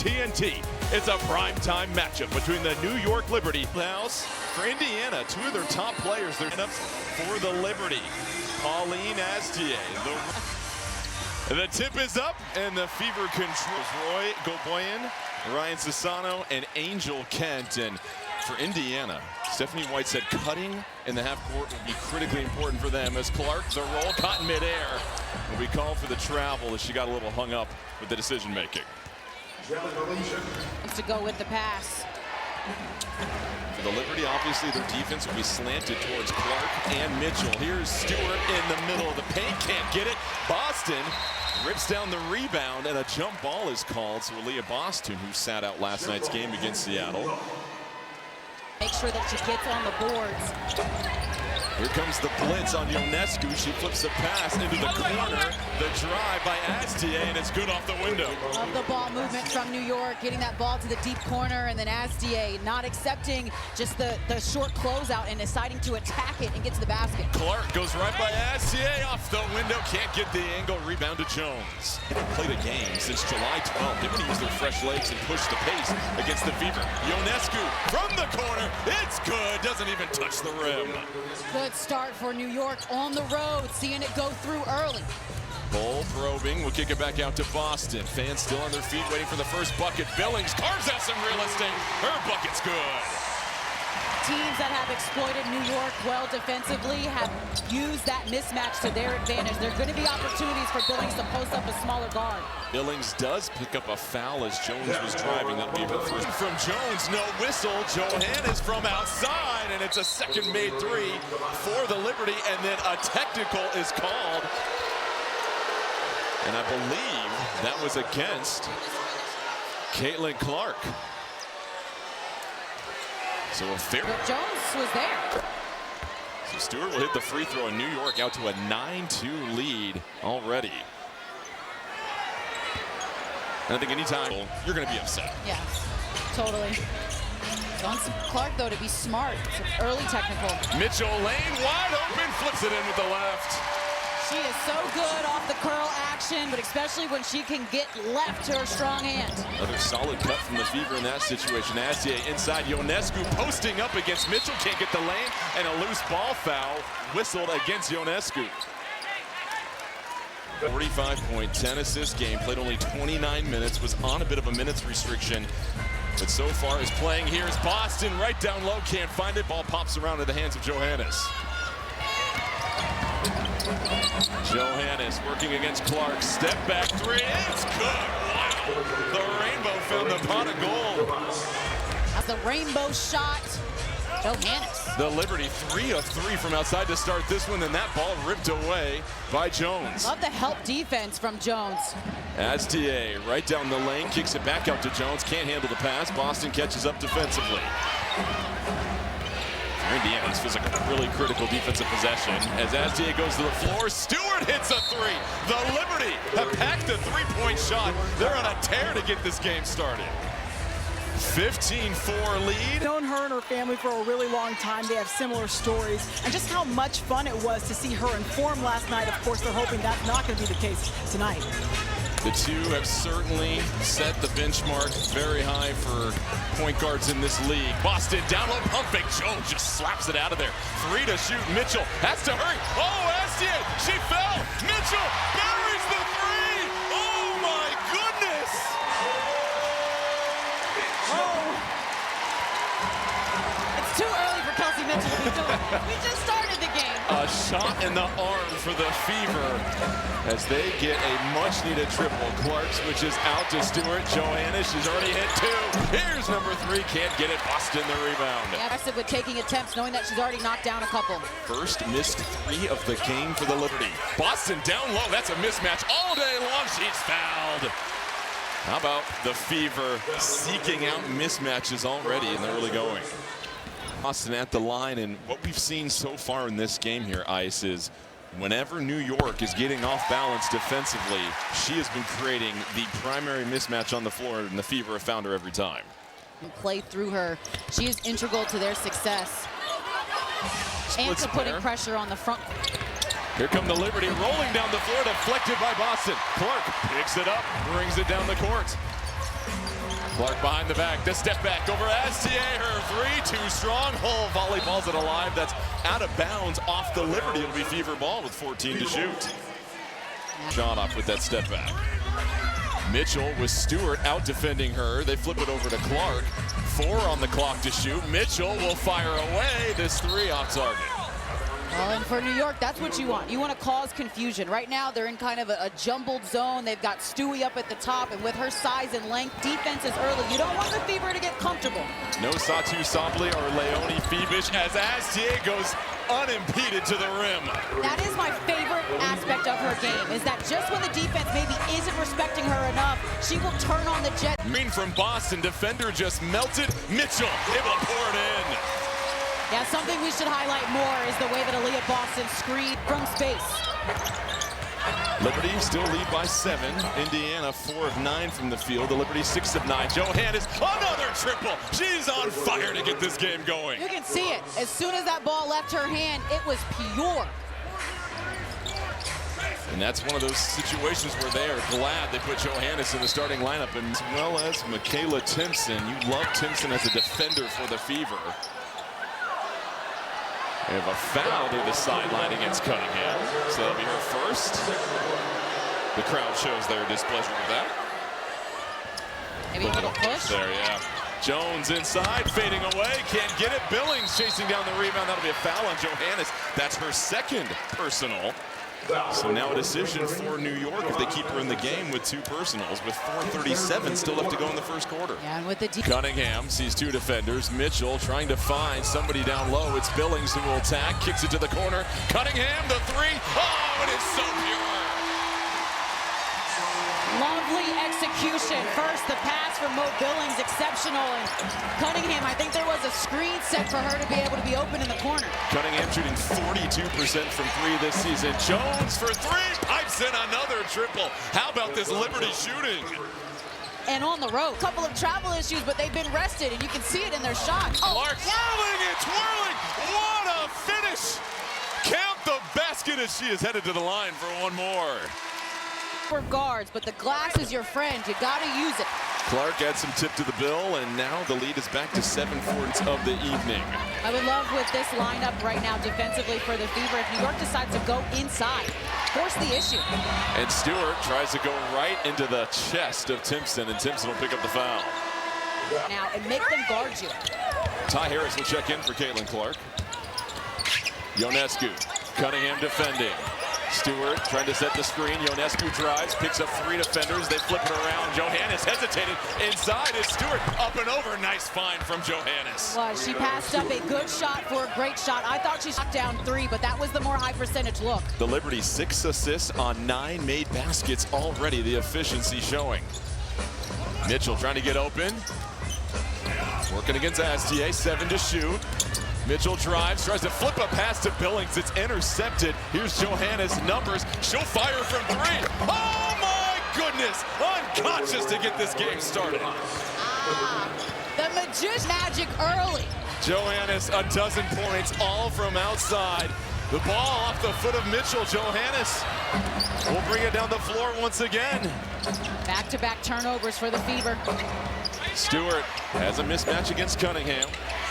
TNT. It's a primetime matchup between the New York Liberty House for Indiana. Two of their top players, they're up for the Liberty. Pauline Astier. The tip is up, and the Fever controls Roy Goboyan, Ryan Sassano, and Angel Kent. And for Indiana, Stephanie White said cutting in the half court will be critically important for them as Clark, the roll caught in midair, will be called for the travel as she got a little hung up with the decision making. To go with the pass. For the Liberty, obviously their defense will be slanted towards Clark and Mitchell. Here's Stewart in the middle of the paint, can't get it. Boston rips down the rebound, and a jump ball is called. So Aaliyah Boston, who sat out last night's game against Seattle. Make sure that she gets on the boards. Here comes the blitz on Ionescu. She flips the pass into the corner. The drive by Astier, and it's good off the window. Of the ball movement from New York, getting that ball to the deep corner, and then Astier not accepting just the short closeout and deciding to attack it and get to the basket. Clark goes right by Astier, off the window, can't get the angle, rebound to Jones. They haven't played a game since July 12th. They're going to use their fresh legs and push the pace against the Fever. Ionescu from the corner, it's good, doesn't even touch the rim. Good start for New York on the road, seeing it go through early. Ball probing, will kick it back out to Boston. Fans still on their feet waiting for the first bucket. Billings carves out some real estate. Her bucket's good. Teams that have exploited New York well defensively have used that mismatch to their advantage. There are going to be opportunities for Billings to post up a smaller guard. Billings does pick up a foul as Jones was driving. That'll be her first. From Jones, no whistle. Johannes from outside, and it's a second made three for the Liberty, and then a technical is called. And I believe that was against Caitlin Clark. So a fair. But Jones was there. So Stewart will hit the free throw, and New York out to a 9-2 lead already. And I think anytime you're going to be upset. Yeah, totally. Wants Clark, though, to be smart. It's an early technical. Mitchell lane wide open, flips it in with the left. She is so good off the curl action, but especially when she can get left to her strong hand. Another solid cut from the Fever in that situation. Astier inside, Ionescu posting up against Mitchell, can't get the lane, and a loose ball foul whistled against Ionescu. 45-point, 10-assist game, played only 29 minutes, was on a bit of a minutes restriction, but so far is playing. Here's Boston right down low, can't find it. Ball pops around in the hands of Johannes. Johannes working against Clark. Step back three. It's good. Wow. The Rainbow found the pot of gold. That's a rainbow shot. Johannes. The Liberty 3 of 3 from outside to start this one, and that ball ripped away by Jones. Love the help defense from Jones. Astier right down the lane, kicks it back out to Jones. Can't handle the pass. Boston catches up defensively. Indiana's physical, really critical defensive possession. As Astier goes to the floor, Stewart hits a three. The Liberty have packed a three-point shot. They're on a tear to get this game started. 15-4 lead. I've known her and her family for a really long time. They have similar stories, and just how much fun it was to see her in form last night. Of course, they're hoping that's not going to be the case tonight. The two have certainly set the benchmark very high for point guards in this league. Boston down low, pump fake. Jones just slaps it out of there. 3 to shoot. Mitchell has to hurry. Oh, Astier, she fell. Mitchell buries the three. Oh my goodness. Oh. It's too early for Kelsey Mitchell to be doing it. We just started the game. A shot in the arm for the Fever as they get a much-needed triple. Clark switches out to Stewart. Johannes, she's already hit 2. Here's number 3, can't get it. Boston the rebound. Aggressive with taking attempts, knowing that she's already knocked down a couple. First missed 3 of the game for the Liberty. Boston down low, that's a mismatch all day long. She's fouled. How about the Fever seeking out mismatches already in the early going? Boston at the line, and what we've seen so far in this game here, Ice, is whenever New York is getting off balance defensively, she has been creating the primary mismatch on the floor, and the Fever have found her every time. Play through her. She is integral to their success. And to putting pressure on the front. Here come the Liberty rolling down the floor, deflected by Boston. Clark picks it up, brings it down the court. Clark behind the back, the step back over Astier, her three, too strong. Hull volleyballs it alive. That's out of bounds off the Liberty. It'll be fever ball with 14 to shoot. Sean off with that step back. Mitchell with Stewart out defending her. They flip it over to Clark. 4 on the clock to shoot. Mitchell will fire away this 3 off target. Well, and for New York, that's what you want. You want to cause confusion. Right now, they're in kind of a jumbled zone. They've got Stewie up at the top, and with her size and length, defense is early. You don't want the Fever to get comfortable. No Satu Sabli or Leonie Fibish as Astier goes unimpeded to the rim. That is my favorite aspect of her game, is that just when the defense maybe isn't respecting her enough, she will turn on the jet. Green from Boston, defender just melted. Mitchell able to pour it in. Yeah, something we should highlight more is the way that Aaliyah Boston screened from space. Liberty still lead by 7. Indiana 4 of 9 from the field. The Liberty 6 of 9. Johannes, another triple. She's on fire to get this game going. You can see it. As soon as that ball left her hand, it was pure. And that's one of those situations where they are glad they put Johannes in the starting lineup, and as well as Michaela Timpson. You love Timpson as a defender for the Fever. We have a foul to the sideline against Cunningham, so that'll be her first. The crowd shows their displeasure with that. Maybe a little push. There, yeah. Jones inside, fading away, can't get it. Billings chasing down the rebound. That'll be a foul on Johannes. That's her second personal. So now a decision for New York if they keep her in the game with 2 personals, with 4:37 still left to go in the first quarter. Yeah, and with the Cunningham sees 2 defenders. Mitchell trying to find somebody down low. It's Billings who will attack, kicks it to the corner. Cunningham, the 3. Oh, it is so pure. lovely execution. First, the pass from Mo Billings, exceptional. And Cunningham, I think there was a screen set for her to be able to be open in the corner. Cunningham shooting 42% from 3 this season. Jones for 3, pipes in another triple. How about this Liberty shooting? And on the road, couple of travel issues, but they've been rested, and you can see it in their shot. Clark swirling and twirling. What a finish. Count the basket as she is headed to the line for one more. For guards, but the glass is your friend. You got to use it. Clark adds some tip to the bill, and now the lead is back to 7 points of the evening. I would love with this lineup right now defensively for the Fever, if New York decides to go inside, force the issue. And Stewart tries to go right into the chest of Timpson, and Timpson will pick up the foul. Now, and make them guard you. Ty Harris will check in for Caitlin Clark. Ionescu, Cunningham defending. Stewart trying to set the screen. Ionescu drives, picks up 3 defenders. They flip it around. Johannes hesitated. Inside is Stewart. Up and over. Nice find from Johannes. Well, she passed up a good shot for a great shot. I thought she shot down 3, but that was the more high percentage look. The Liberty 6 assists on 9 made baskets already. The efficiency showing. Mitchell trying to get open. Working against Astier. 7 to shoot. Mitchell drives, tries to flip a pass to Billings. It's intercepted. Here's Johannes' numbers. She'll fire from 3. Oh my goodness! Unconscious to get this game started. The magician magic early. Johannes, a dozen points, all from outside. The ball off the foot of Mitchell. Johannes will bring it down the floor once again. Back-to-back turnovers for the Fever. Stewart has a mismatch against Cunningham.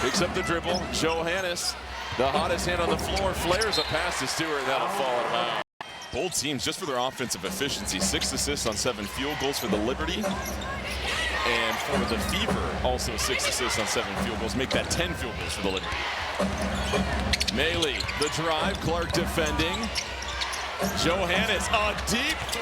Picks up the dribble. Johannes, the hottest hand on the floor, flares a pass to Stewart. That'll fall out of bounds. Both teams just for their offensive efficiency. 6 assists on 7 field goals for the Liberty. And for the Fever, also 6 assists on 7 field goals. Make that 10 field goals for the Liberty. Maley, the drive. Clark defending. Johannes, a deep 3,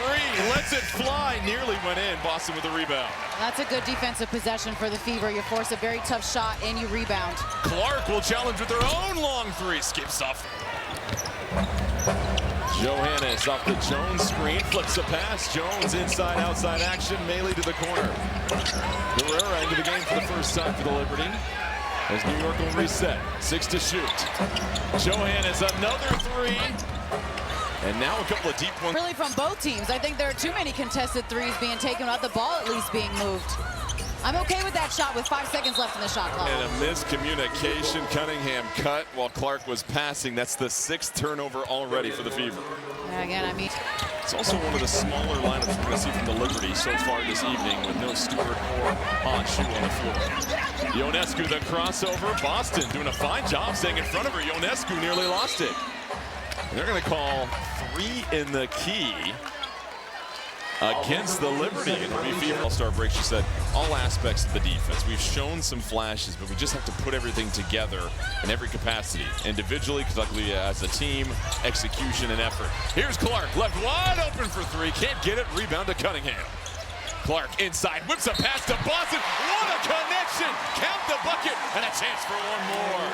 lets it fly, nearly went in. Boston with the rebound. That's a good defensive possession for the Fever. You force a very tough shot and you rebound. Clark will challenge with her own long 3, skips off. Johannes off the Jones screen, flips a pass. Jones inside, outside action, Maley to the corner. Guerrera into the game for the first time for the Liberty. As New York will reset, 6 to shoot. Johannes, another 3. And now a couple of deep ones. Really from both teams. I think there are too many contested 3s being taken without the ball at least being moved. I'm okay with that shot with 5 seconds left in the shot clock. And a miscommunication. Cunningham cut while Clark was passing. That's the 6th turnover already for the Fever. Yeah, again, I mean, it's also one of the smaller lineups we're going to see from the Liberty so far this evening with no Stewart or Hodge. shoe on the floor. Ionescu, the crossover. Boston doing a fine job staying in front of her. Ionescu nearly lost it. And they're going to call 3 in the key against the Liberty. It'll be Fever All-Star break. She said all aspects of the defense. We've shown some flashes, but we just have to put everything together in every capacity. Individually, collectively as a team, execution and effort. Here's Clark, left wide open for 3. Can't get it. Rebound to Cunningham. Clark inside, whips a pass to Boston. What a connection! Count the bucket and a chance for one more.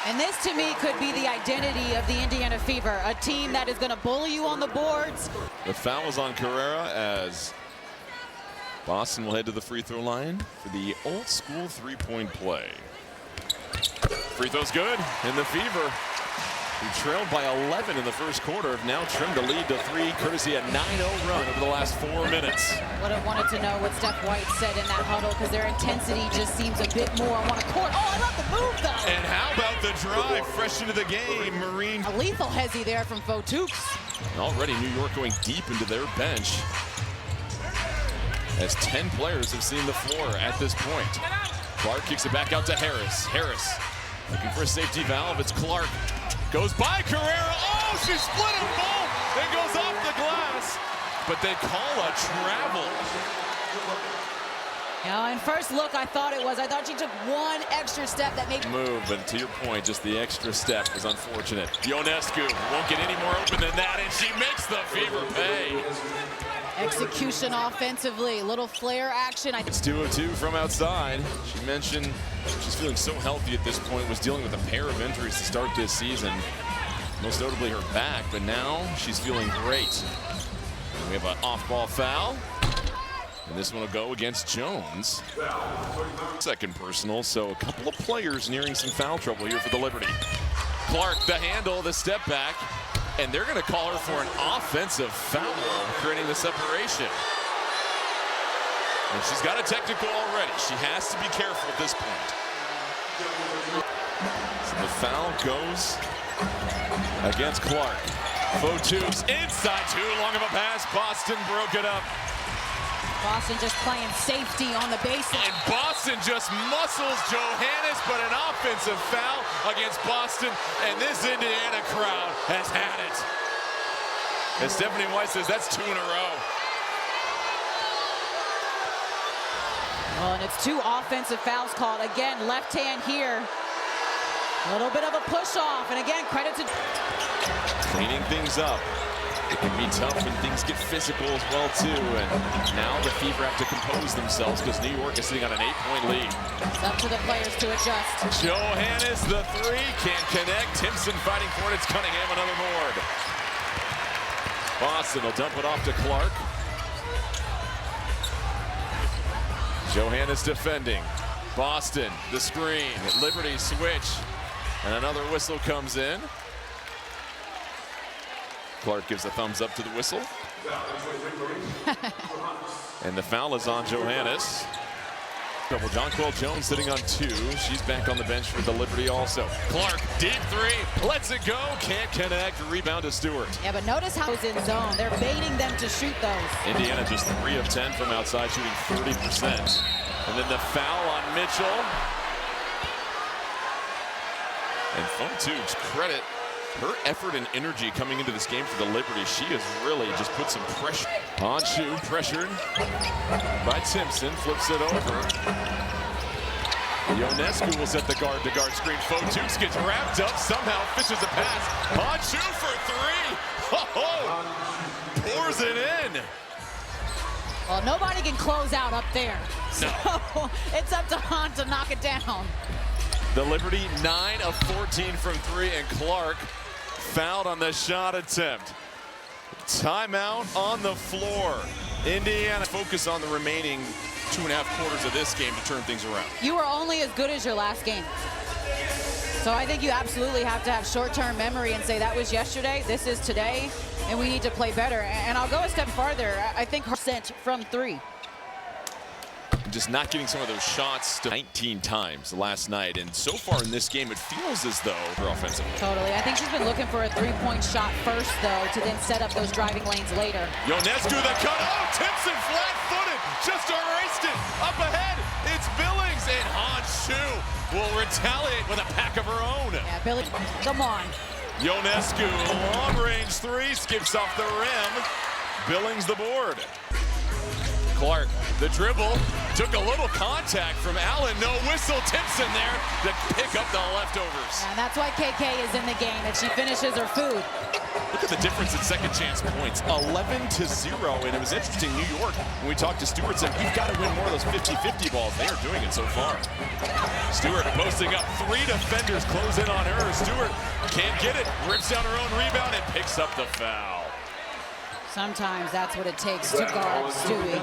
And this, to me, could be the identity of the Indiana Fever, a team that is going to bully you on the boards. The foul is on Carrera as Boston will head to the free throw line for the old school three-point play. Free throw's good, and the Fever, who trailed by 11 in the first quarter, have now trimmed the lead to 3, courtesy a 9-0 run over the last 4 minutes. Would have wanted to know what Steph White said in that huddle, because their intensity just seems a bit more on one accord. Oh, I love the move, though. And how about the drive fresh into the game? Marine. A lethal hezzy there from Photooks. Already New York going deep into their bench, as 10 players have seen the floor at this point. Clark kicks it back out to Harris. Harris looking for a safety valve. It's Clark. Goes by Carrera. Oh, she split them both. It goes off the glass. But they call a travel. Now, in first look, I thought she took one extra step that made move, but to your point, just the extra step was unfortunate. Ionescu won't get any more open than that, and she makes the Fever pay. Execution offensively, little flare action. It's 2 of 2 from outside. She mentioned she's feeling so healthy at this point, was dealing with a pair of injuries to start this season, most notably her back, but now she's feeling great. We have an off-ball foul, and this one will go against Jones. Second personal, so a couple of players nearing some foul trouble here for the Liberty. Clark, the handle, the step back, and they're going to call her for an offensive foul, creating the separation. And she's got a technical already. She has to be careful at this point. So the foul goes against Clark. Photooks inside, too long of a pass. Boston broke it up. Boston just playing safety on the baseline. And Boston just muscles Johannes, but an offensive foul against Boston, and this Indiana crowd has had it. As Stephanie White says, that's 2 in a row. Well, and it's 2 offensive fouls called. Again, left hand here. A little bit of a push off, and again, credit to cleaning things up. It can be tough when things get physical as well, too. And now the Fever have to compose themselves because New York is sitting on an 8-point lead. It's up to the players to adjust. Johannes, the 3, can't connect. Timpson fighting for it. It's Cunningham, another board. Boston will dump it off to Clark. Johannes defending. Boston, the screen. Liberty switch. And another whistle comes in. Clark gives a thumbs up to the whistle. And the foul is on Johannes. Jonquel Jones sitting on 2. She's back on the bench for the Liberty also. Clark, deep 3, lets it go, can't connect, rebound to Stewart. Yeah, but notice how it's in zone. They're baiting them to shoot those. Indiana just 3 of 10 from outside, shooting 30%. And then the foul on Mitchell. And Photooks, credit her effort and energy coming into this game for the Liberty. She has really just put some pressure on Shoe, pressured by Timpson, flips it over. Ionescu will set the guard-to-guard screen. Photooks gets wrapped up, somehow fishes a pass. On Shoe for 3. Oh, pours it in. Well, nobody can close out up there. So no. It's up to Han to knock it down. The Liberty 9 of 14 from 3, and Clark fouled on the shot attempt. Timeout on the floor. Indiana focus on the remaining 2.5 quarters of this game to turn things around. You are only as good as your last game. So I think you absolutely have to have short-term memory and say that was yesterday, this is today, and we need to play better. And I'll go a step farther. I think % from 3. Just not getting some of those shots 19 times last night, and so far in this game it feels as though they're offensive. Totally. I think she's been looking for a 3-point shot first, though, to then set up those driving lanes later. Ionescu the cut. Oh, Timpson flat-footed, just erased it. will retaliate with a pack of her own. Yeah, Billy, come on. Ionescu, long-range three, skips off the rim. Billings the board. Clark, the dribble, took a little contact from Allen. No whistle, tips in there to pick up the leftovers. And that's why KK is in the game, that she finishes her food. Look at the difference in second chance points, 11-0, and it was interesting, New York, when we talked to Stewart, said, you've got to win more of those 50-50 balls. They are doing it so far. Stewart posting up, three defenders close in on her. Stewart can't get it, rips down her own rebound, and picks up the foul. Sometimes that's what it takes to guard Stewie.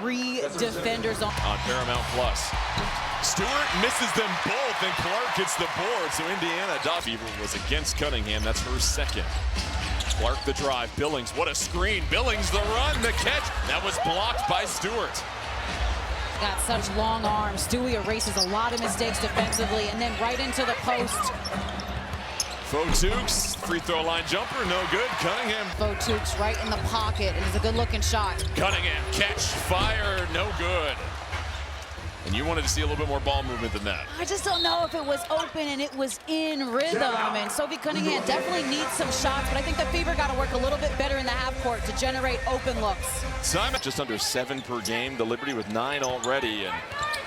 Three defenders on Paramount Plus. Stewart misses them both, and Clark gets the board. So Indiana, Fever was against Cunningham. That's her second. Clark the drive. Billings, what a screen. Billings the run, the catch. That was blocked by Stewart. Got such long arms. Stewie erases a lot of mistakes defensively, and then right into the post. Fotukes, free throw line jumper, no good. Cunningham. Fotukes right in the pocket, and it's a good-looking shot. Cunningham, catch, fire, no good. And you wanted to see a little bit more ball movement than that. I just don't know if it was open and it was in rhythm. And Sophie Cunningham definitely needs some shots, but I think the Fever got to work a little bit better in the half court to generate open looks. Simon just under 7 per game. The Liberty with 9 already. And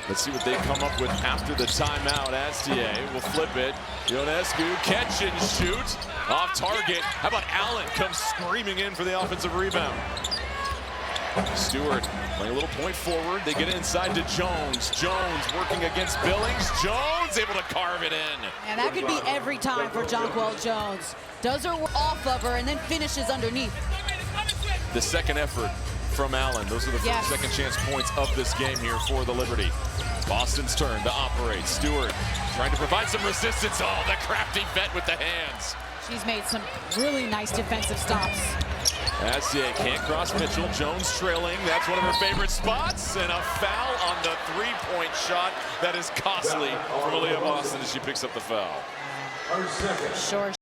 let's see what they come up with after the timeout. Astier will flip it. Ionescu, catch and shoot. Off target. How about Allen comes screaming in for the offensive rebound. Stewart playing a little point forward. They get it inside to Jones. Jones working against Billings. Jones able to carve it in. And that could be every time for Jonquel Jones. Does her off of her and then finishes underneath. The second effort from Allen. Those are the first second chance points of this game here for the Liberty. Boston's turn to operate. Stewart trying to provide some resistance. Oh, the crafty vet with the hands. She's made some really nice defensive stops. Astier can't cross Mitchell. Jones trailing. That's one of her favorite spots. And a foul on the three-point shot. That is costly for Aaliyah Boston as she picks up the foul. Sure.